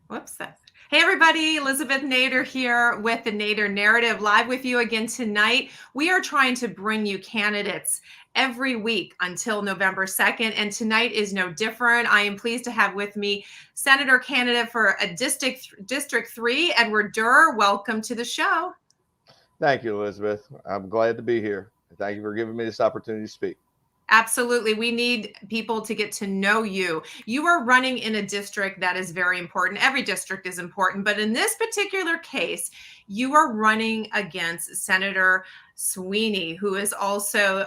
Whoops. Hey, everybody. Elizabeth Nader here with the Nader Narrative, live with you again tonight. We are trying to bring you candidates every week until November 2nd, and tonight is no different. I am pleased to have with me Senator candidate for a District 3, Edward Durr. Welcome to the show. Thank you, Elizabeth. I'm glad to be here. Thank you for giving me this opportunity to speak. Absolutely. We need people to get to know you. You are running in a district that is very important. Every district is important, but in this particular case, you are running against Senator Sweeney, who is also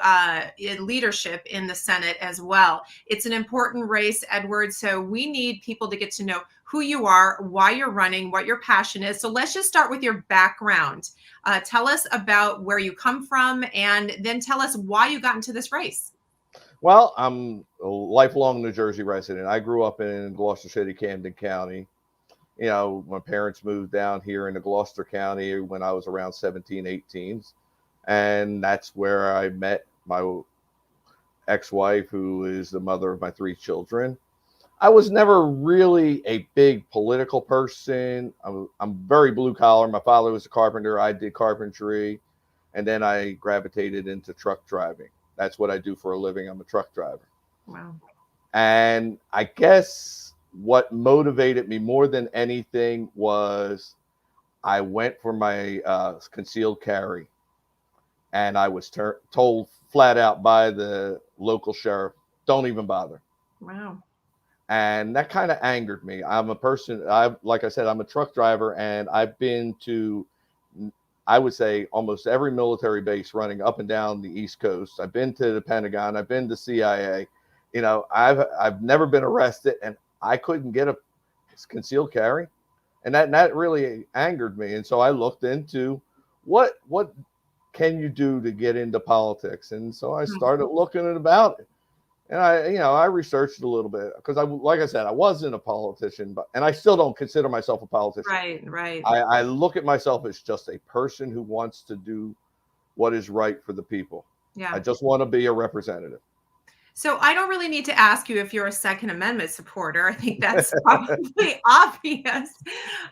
in leadership in the Senate as well. It's an important race, Edward. So we need people to get to know who you are, why you're running, what your passion is. So let's just start with your background. Tell us about where you come from, and then tell us why you got into this race. Well, I'm a lifelong New Jersey resident. I grew up in Gloucester City, Camden County. My parents moved down here into Gloucester County when I was around 17, 18. And that's where I met my ex-wife, who is the mother of my 3 children. I was never really a big political person. I'm very blue collar. My father was a carpenter. I did carpentry. And then I gravitated into truck driving. That's what I do for a living. I'm a truck driver. Wow. And I guess what motivated me more than anything was I went for my concealed carry. And I was told flat out by the local sheriff, don't even bother. Wow. And that kind of angered me. I'm a person, like I said, I'm a truck driver, and I've been to, I would say, almost every military base running up and down the East Coast. I've been to the Pentagon. I've been to CIA. I've never been arrested, and I couldn't get a concealed carry, and that really angered me. And so I looked into what can you do to get into politics, and so I started looking about it. And I researched a little bit because like I said, I wasn't a politician, and I still don't consider myself a politician. Right. I look at myself as just a person who wants to do what is right for the people. Yeah. I just want to be a representative. So I don't really need to ask you if you're a Second Amendment supporter. I think that's probably obvious.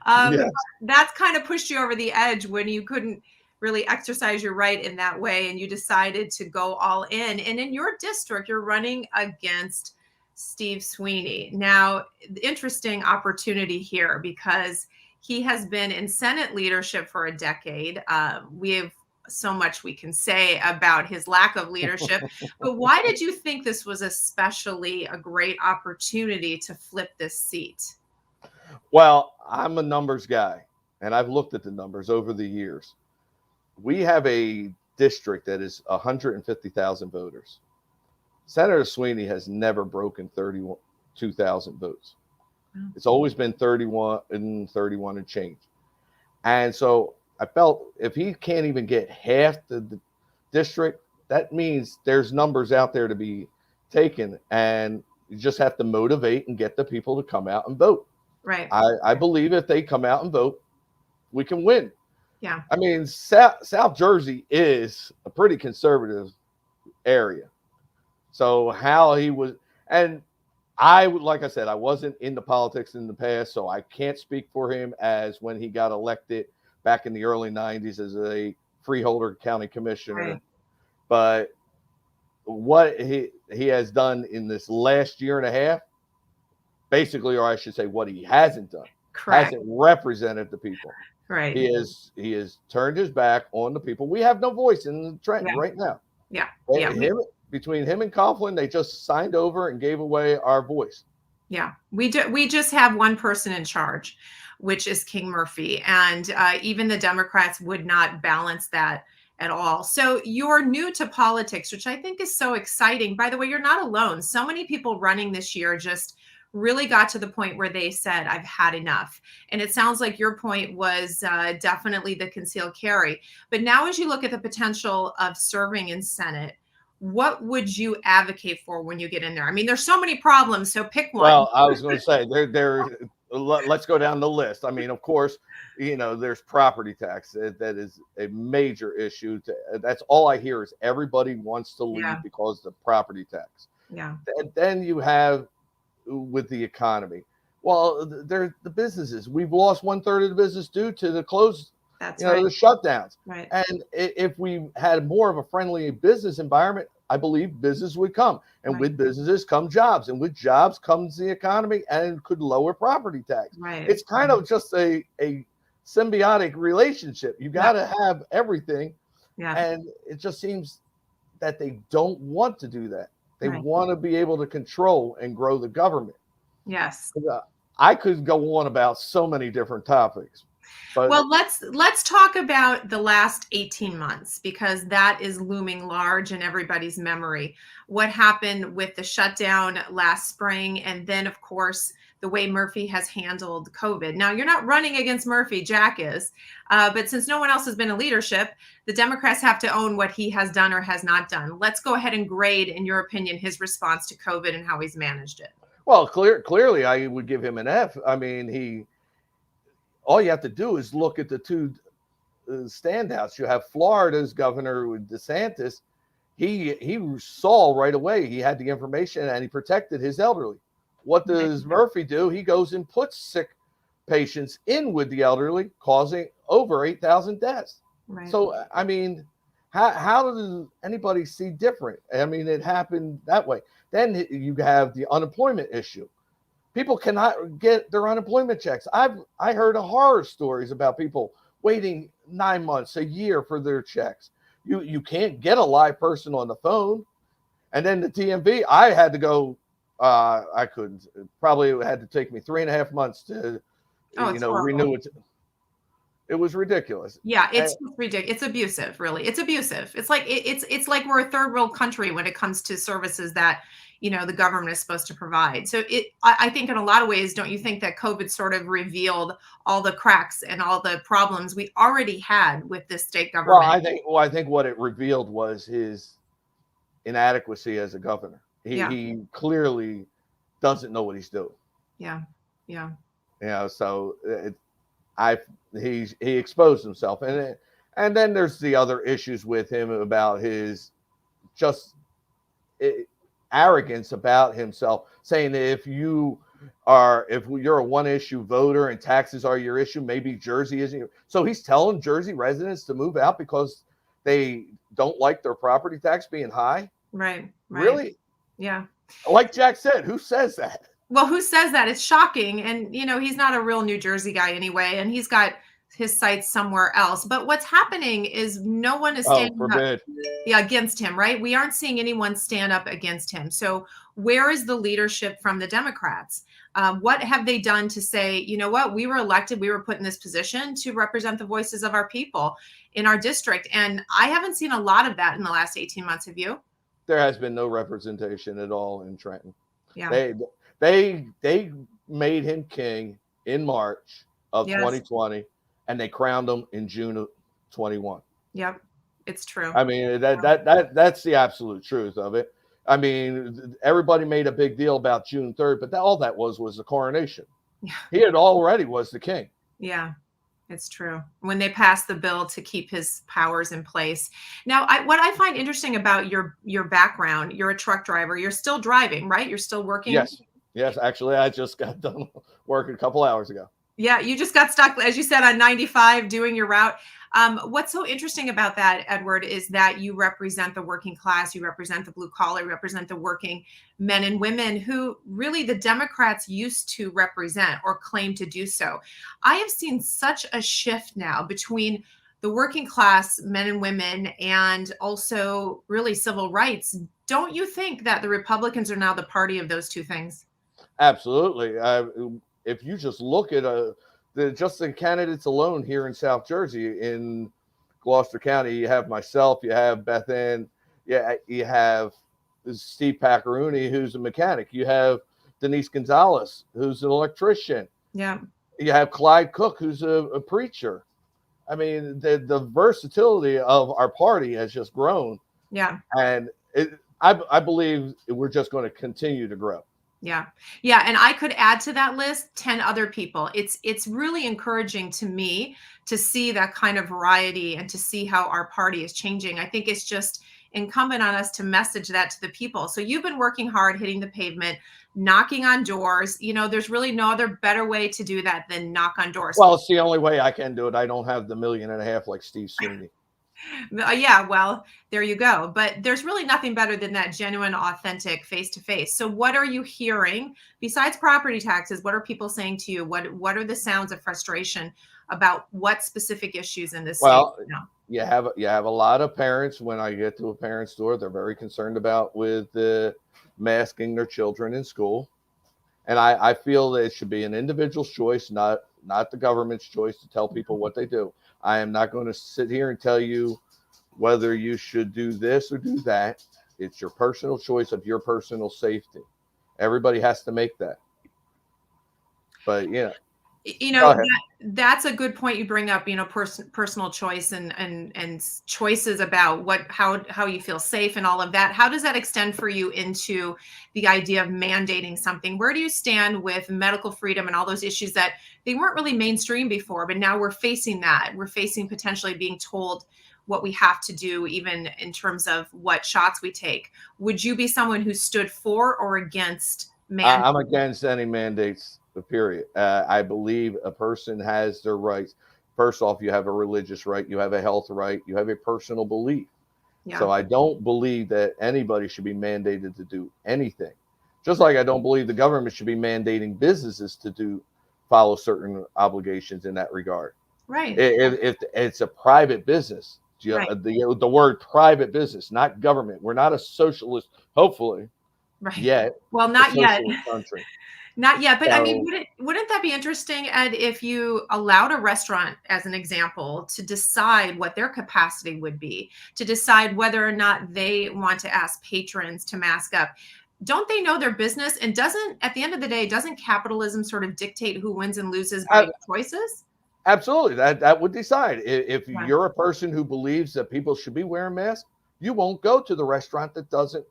Yes. That's kind of pushed you over the edge when you couldn't really exercise your right in that way, and you decided to go all in. And in your district, you're running against Steve Sweeney. Now, interesting opportunity here because he has been in Senate leadership for a decade. We have so much we can say about his lack of leadership, but why did you think this was especially a great opportunity to flip this seat? Well, I'm a numbers guy, and I've looked at the numbers over the years. We have a district that is 150,000 voters. Senator Sweeney has never broken 32,000 votes. It's always been 31 and change. And so I felt if he can't even get half the district, that means there's numbers out there to be taken, and you just have to motivate and get the people to come out and vote. Right. I believe if they come out and vote, we can win. Yeah. I mean, South Jersey is a pretty conservative area. So how he was, and like I said, I wasn't into politics in the past, so I can't speak for him as when he got elected back in the early 90s as a Freeholder County Commissioner. Right. But what he has done in this last year and a half, basically, or I should say what he hasn't done, Correct. hasn't represented the people. Right. He has turned his back on the people. We have no voice in Trenton right now. Yeah. Between him and Coughlin, they just signed over and gave away our voice. Yeah. We just have one person in charge, which is King Murphy. And even the Democrats would not balance that at all. So you're new to politics, which I think is so exciting. By the way, you're not alone. So many people running this year just really got to the point where they said, I've had enough. And it sounds like your point was definitely the concealed carry. But now as you look at the potential of serving in Senate, what would you advocate for when you get in there? I mean, there's so many problems, so pick one. Well, I was going to say, let's go down the list. I mean, of course, there's property tax. That is a major issue. That's all I hear is everybody wants to leave because of the property tax. Yeah. And then you have with the economy. Well, they're the businesses. We've lost 1/3 of the business due to the close, That's you know, right. the shutdowns. Right. And if we had more of a friendly business environment, I believe business would come. And Right. with businesses come jobs. And with jobs comes the economy and could lower property tax. Right. It's kind of just a symbiotic relationship. You got to have everything. Yeah. And it just seems that they don't want to do that. They Right. want to be able to control and grow the government. Yes. I could go on about so many different topics. But Well, let's talk about the last 18 months, because that is looming large in everybody's memory. What happened with the shutdown last spring, and then of course the way Murphy has handled COVID. Now, you're not running against Murphy, Jack is, but since no one else has been in leadership, the Democrats have to own what he has done or has not done. Let's go ahead and grade, in your opinion, his response to COVID and how he's managed it. well, clearly, I would give him an F. I mean, all you have to do is look at the two standouts. You have Florida's governor with DeSantis. He saw right away. He had the information and he protected his elderly. What does Murphy do? He goes and puts sick patients in with the elderly, causing over 8,000 deaths. Right. So, I mean, how does anybody see different? I mean, it happened that way. Then you have the unemployment issue. People cannot get their unemployment checks. I heard horror stories about people waiting 9 months, a year for their checks. You can't get a live person on the phone. And then the DMV, I had to go. I couldn't. Probably had to take me 3.5 months to, renew it. It was ridiculous. Yeah, it's ridiculous. It's abusive, really. It's abusive. It's like it's like we're a third world country when it comes to services that, the government is supposed to provide. So I think in a lot of ways, don't you think that COVID sort of revealed all the cracks and all the problems we already had with this state government? I think what it revealed was his inadequacy as a governor. He clearly doesn't know what he's doing. Yeah. So he exposed himself, and then there's the other issues with him about his arrogance about himself, saying that if you're a one issue voter and taxes are your issue, maybe Jersey isn't. So he's telling Jersey residents to move out because they don't like their property tax being high. Right. Really? Yeah. Like Jack said, who says that? Well, who says that? It's shocking. And, he's not a real New Jersey guy anyway, and he's got his sights somewhere else. But what's happening is no one is standing up against him, right? We aren't seeing anyone stand up against him. So where is the leadership from the Democrats? What have they done to say, you know what, we were elected, we were put in this position to represent the voices of our people in our district? And I haven't seen a lot of that in the last 18 months. Have you? There has been no representation at all in Trenton. Yeah. They made him king in March of 2020, and they crowned him in June of 21. Yep, it's true. I mean, that's the absolute truth of it. I mean, everybody made a big deal about June 3rd, but all that was the coronation. Yeah. He had already was the king. Yeah. It's true. When they passed the bill to keep his powers in place. Now, what I find interesting about your background, you're a truck driver. You're still driving, right? You're still working? Yes. Actually, I just got done working a couple hours ago. Yeah, you just got stuck, as you said, on 95 doing your route. What's so interesting about that, Edward, is that you represent the working class, you represent the blue collar, you represent the working men and women who really the Democrats used to represent or claim to do so. I have seen such a shift now between the working class men and women and also really civil rights. Don't you think that the Republicans are now the party of those two things? Absolutely. If you just look at the candidates alone here in South Jersey, in Gloucester County, you have myself, you have Beth Ann, you have Steve Paccaroni, who's a mechanic, you have Denise Gonzalez, who's an electrician. Yeah. You have Clyde Cook, who's a preacher. I mean, the versatility of our party has just grown. Yeah. And I believe we're just going to continue to grow. Yeah. And I could add to that list 10 other people. It's really encouraging to me to see that kind of variety and to see how our party is changing. I think it's incumbent on us to message that to the people. So you've been working hard, hitting the pavement, knocking on doors. There's really no other better way to do that than knock on doors. Well, it's the only way I can do it. I don't have the $1.5 million like Steve Sweeney. Yeah, well, there you go. But there's really nothing better than that genuine, authentic face-to-face. So what are you hearing besides property taxes? What are people saying to you? What are the sounds of frustration about what specific issues in this Well, state? No. you have a lot of parents. When I get to a parent's door, they're very concerned about with masking their children in school. And I feel that it should be an individual's choice, not the government's choice to tell people what they do. I am not going to sit here and tell you whether you should do this or do that. It's your personal choice of your personal safety. Everybody has to make that. But that's a good point you bring up. Personal choice and choices about how you feel safe and all of that. How does that extend for you into the idea of mandating something? Where do you stand with medical freedom and all those issues that they weren't really mainstream before, but now we're facing that? We're facing potentially being told what we have to do, even in terms of what shots we take. Would you be someone who stood for or against mandates? I'm against any mandates. Period. I believe a person has their rights. First off, you have a religious right, you have a health right, you have a personal belief. Yeah. So I don't believe that anybody should be mandated to do anything. Just like I don't believe the government should be mandating businesses to follow certain obligations in that regard. Right. If it's a private business, right. The word private business, not government. We're not a socialist, hopefully, right. Yet. Well, not yet. Country. Not yet, but so, I mean, wouldn't that be interesting, Ed, if you allowed a restaurant, as an example, to decide what their capacity would be, to decide whether or not they want to ask patrons to mask up? Don't they know their business? And at the end of the day, doesn't capitalism sort of dictate who wins and loses by choices? Absolutely. That would decide. If you're a person who believes that people should be wearing masks, you won't go to the restaurant that doesn't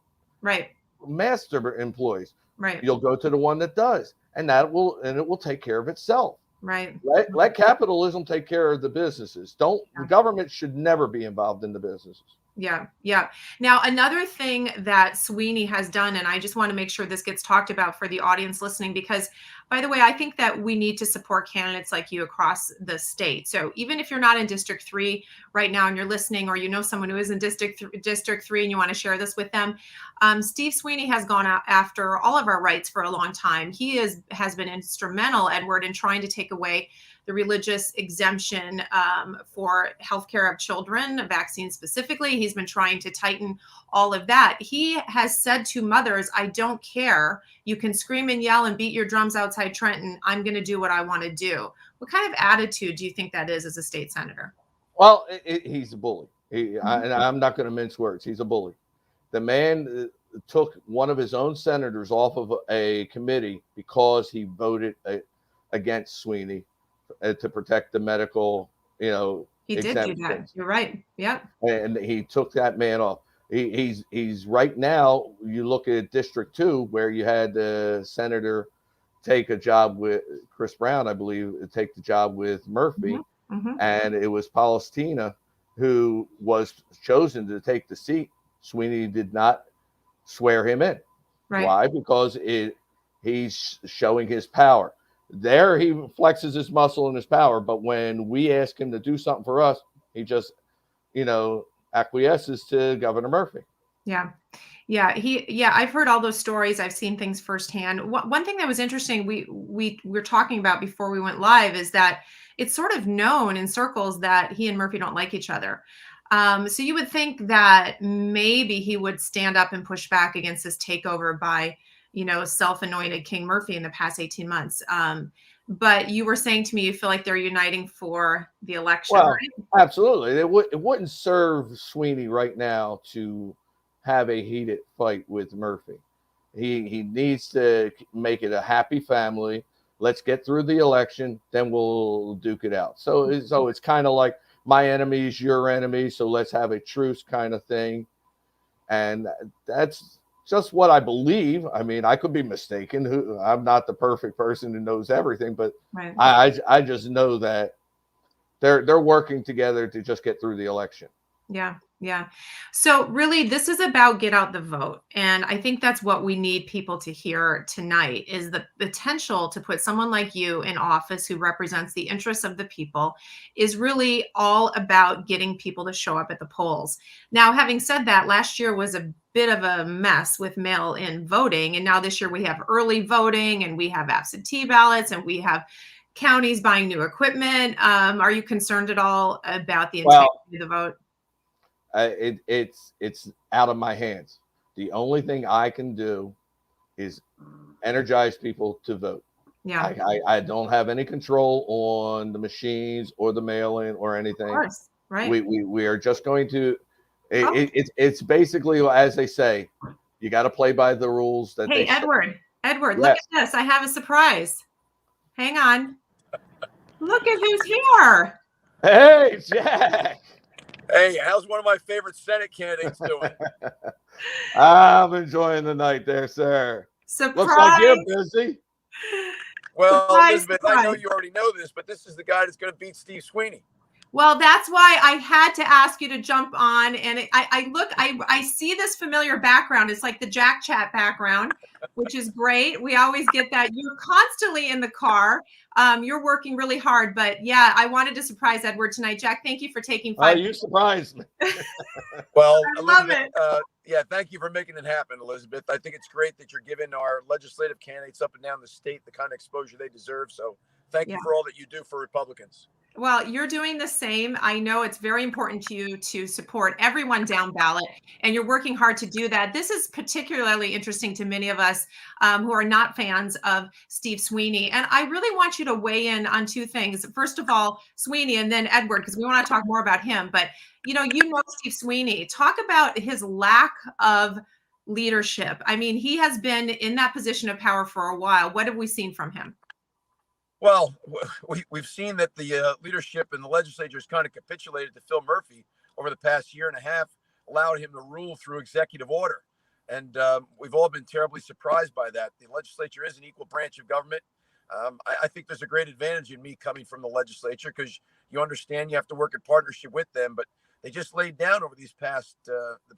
mask their employees. Right. You'll go to the one that does, and it will take care of itself. Right. Let capitalism take care of the businesses. The government should never be involved in the businesses. Yeah. Yeah. Now, another thing that Sweeney has done, and I just want to make sure this gets talked about for the audience listening, because, by the way, I think that we need to support candidates like you across the state. So even if you're not in District 3 right now and you're listening, or you know someone who is in District 3 and you want to share this with them, Steve Sweeney has gone out after all of our rights for a long time. He has been instrumental, Edward, in trying to take away the religious exemption for healthcare of children, vaccines specifically. He's been trying to tighten all of that. He has said to mothers, I don't care. You can scream and yell and beat your drums outside Trenton. I'm going to do what I want to do. What kind of attitude do you think that is as a state senator? Well, he's a bully. And I'm not going to mince words. He's a bully. The man took one of his own senators off of a committee because he voted against Sweeney to protect the medical, he did do that. You're right. Yeah. And he took that man off. He's right now. You look at District 2, where you had the senator take a job with Chris Brown, I believe, take the job with Murphy, and it was Palestina who was chosen to take the seat. Sweeney did not swear him in. Right. Why? Because he's showing his power. There he flexes his muscle and his power, but when we ask him to do something for us, he just, acquiesces to Governor Murphy. Yeah. I've heard all those stories. I've seen things firsthand. One thing that was interesting, we were talking about before we went live, is that it's sort of known in circles that he and Murphy don't like each other. So you would think that maybe he would stand up and push back against this takeover by self-anointed King Murphy in the past 18 months. But you were saying to me, you feel like they're uniting for the election. Well, right? Absolutely. It wouldn't serve Sweeney right now to have a heated fight with Murphy. He needs to make it a happy family. Let's get through the election, then we'll duke it out. So it's kind of like my enemy is your enemy, so let's have a truce kind of thing. And that's just what I believe. I mean, I could be mistaken. I'm not the perfect person who knows everything, but right. I just know that they're working together to just get through the election. Yeah. Yeah. So really this is about get out the vote. And I think that's what we need people to hear tonight is the potential to put someone like you in office who represents the interests of the people is really all about getting people to show up at the polls. Now, having said that, last year was a bit of a mess with mail-in voting. And now this year we have early voting and we have absentee ballots and we have counties buying new equipment. Are you concerned at all about the integrity Well, of the vote? It's out of my hands. The only thing I can do is energize people to vote. Yeah. I don't have any control on the machines or the mail-in or Of anything. course, right. We are just going to. Oh. It's basically as they say, you got to play by the rules that Hey, they set. Edward, look at this. I have a surprise. Hang on. Look at who's here. Hey, Jack. Hey, how's one of my favorite Senate candidates doing? I'm enjoying the night there, sir. Surprise. Looks like you're busy. Well, Surprise, Elizabeth, I know you already know this, but this is the guy that's going to beat Steve Sweeney. Well, that's why I had to ask you to jump on. And I see this familiar background. It's like the Jack Chat background, which is great. We always get that. You're constantly in the car. You're working really hard. But yeah, I wanted to surprise Edward tonight. Jack, thank you for taking 5 You surprised me. Well, I love Elizabeth, it. yeah, thank you for making it happen, Elizabeth. I think it's great that you're giving our legislative candidates up and down the state the kind of exposure they deserve. So thank you for all that you do for Republicans. Well, you're doing the same. I know it's very important to you to support everyone down ballot, and you're working hard to do that. This is particularly interesting to many of us who are not fans of Steve Sweeney. And I really want you to weigh in on 2 things. First of all, Sweeney, and then Edward, because we want to talk more about him. But, you know Steve Sweeney. Talk about his lack of leadership. I mean, he has been in that position of power for a while. What have we seen from him? Well, we've seen that the leadership in the legislature has kind of capitulated to Phil Murphy over the past year and a half, allowed him to rule through executive order. And we've all been terribly surprised by that. The legislature is an equal branch of government. I think there's a great advantage in me coming from the legislature because you understand you have to work in partnership with them. But they just laid down over the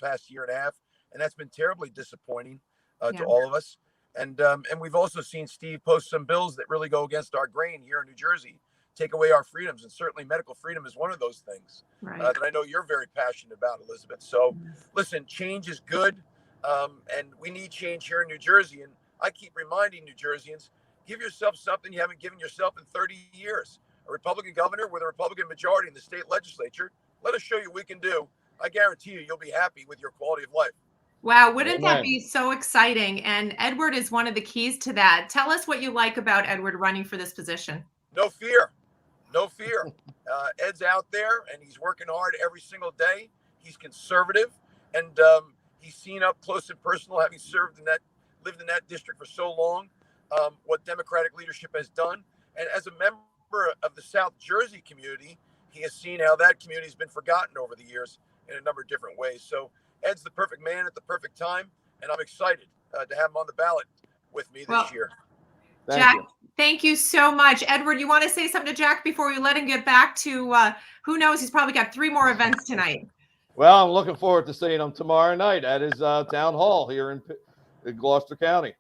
past year and a half, and that's been terribly disappointing to all of us. And we've also seen Steve post some bills that really go against our grain here in New Jersey, take away our freedoms. And certainly medical freedom is one of those things that I know you're very passionate about, Elizabeth. So listen, change is good. And we need change here in New Jersey. And I keep reminding New Jerseyans, give yourself something you haven't given yourself in 30 years. A Republican governor with a Republican majority in the state legislature. Let us show you what we can do. I guarantee you, you'll be happy with your quality of life. Wow, wouldn't that be so exciting? And Edward is one of the keys to that. Tell us what you like about Edward running for this position. No fear. No fear. Ed's out there and he's working hard every single day. He's conservative and he's seen up close and personal, having lived in that district for so long, what Democratic leadership has done. And as a member of the South Jersey community, he has seen how that community has been forgotten over the years in a number of different ways. So Ed's the perfect man at the perfect time, and I'm excited to have him on the ballot with me this year. Jack, thank you so much. Edward, you want to say something to Jack before we let him get back to, who knows, he's probably got 3 more events tonight. Well, I'm looking forward to seeing him tomorrow night at his town hall here in Gloucester County.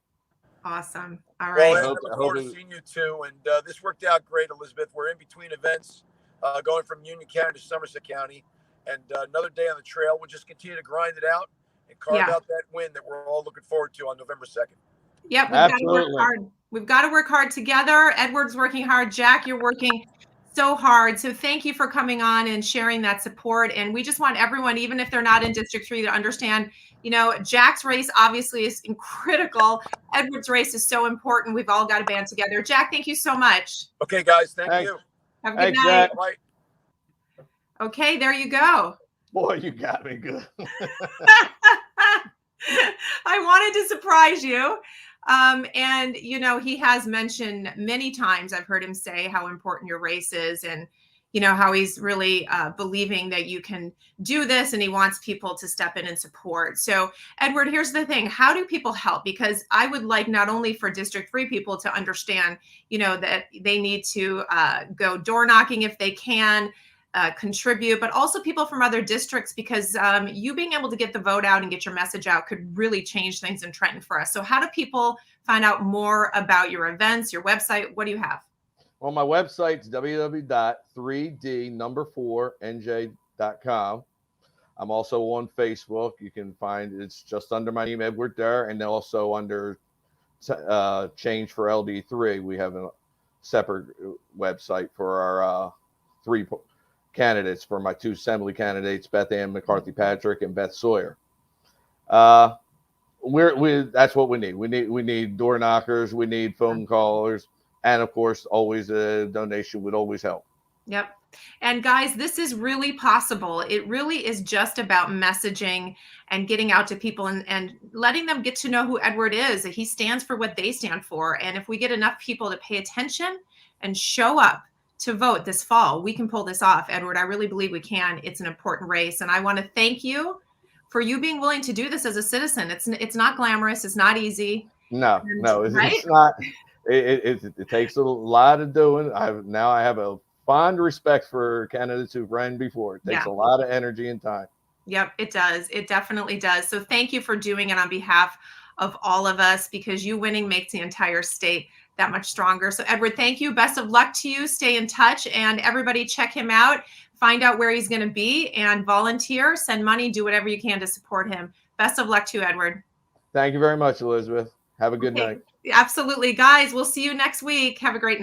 Awesome. All right. Well, I look forward to seeing you too. And this worked out great, Elizabeth. We're in between events, going from Union County to Somerset County. And another day on the trail. We'll just continue to grind it out and carve out that win that we're all looking forward to on November 2nd. Yep, we've got to work hard. We've got to work hard together. Edward's working hard. Jack, you're working so hard. So thank you for coming on and sharing that support. And we just want everyone, even if they're not in District 3, to understand, Jack's race obviously is critical. Edward's race is so important. We've all got to band together. Jack, thank you so much. Okay, guys. Thank you. Have a good night. Bye. Okay, there you go. Boy, you got me good. I wanted to surprise you. And, he has mentioned many times, I've heard him say how important your race is and, how he's really believing that you can do this and he wants people to step in and support. So, Edward, here's the thing. How do people help? Because I would like not only for District 3 people to understand, that they need to go door knocking if they can. contribute, but also people from other districts, because you being able to get the vote out and get your message out could really change things in Trenton for us. So how do people find out more about your events, your website? What do you have? Well, my website's www.3d4nj.com. I'm also on Facebook. You can find it's just under my name, Edward Durr, and also under Change for LD3. We have a separate website for our 3 candidates, for my 2 assembly candidates, Beth Ann McCarthy Patrick and Beth Sawyer. That's what we need. We need door knockers, we need phone callers, and of course, always a donation would always help. Yep. And guys, this is really possible. It really is just about messaging and getting out to people and letting them get to know who Edward is. He stands for what they stand for. And if we get enough people to pay attention and show up to vote this fall, we can pull this off. Edward, I really believe we can. It's an important race. And I want to thank you for you being willing to do this as a citizen. It's not glamorous. It's not easy. No, it's not. It takes a lot of doing. I have a fond respect for candidates who've ran before. It takes a lot of energy and time. Yep, it does. It definitely does. So thank you for doing it on behalf of all of us, because you winning makes the entire state that much stronger. So Edward, thank you. Best of luck to you. Stay in touch, and everybody check him out. Find out where he's going to be and volunteer, send money, do whatever you can to support him. Best of luck to you, Edward. Thank you very much, Elizabeth. Have a good night. Absolutely. Guys, we'll see you next week. Have a great night.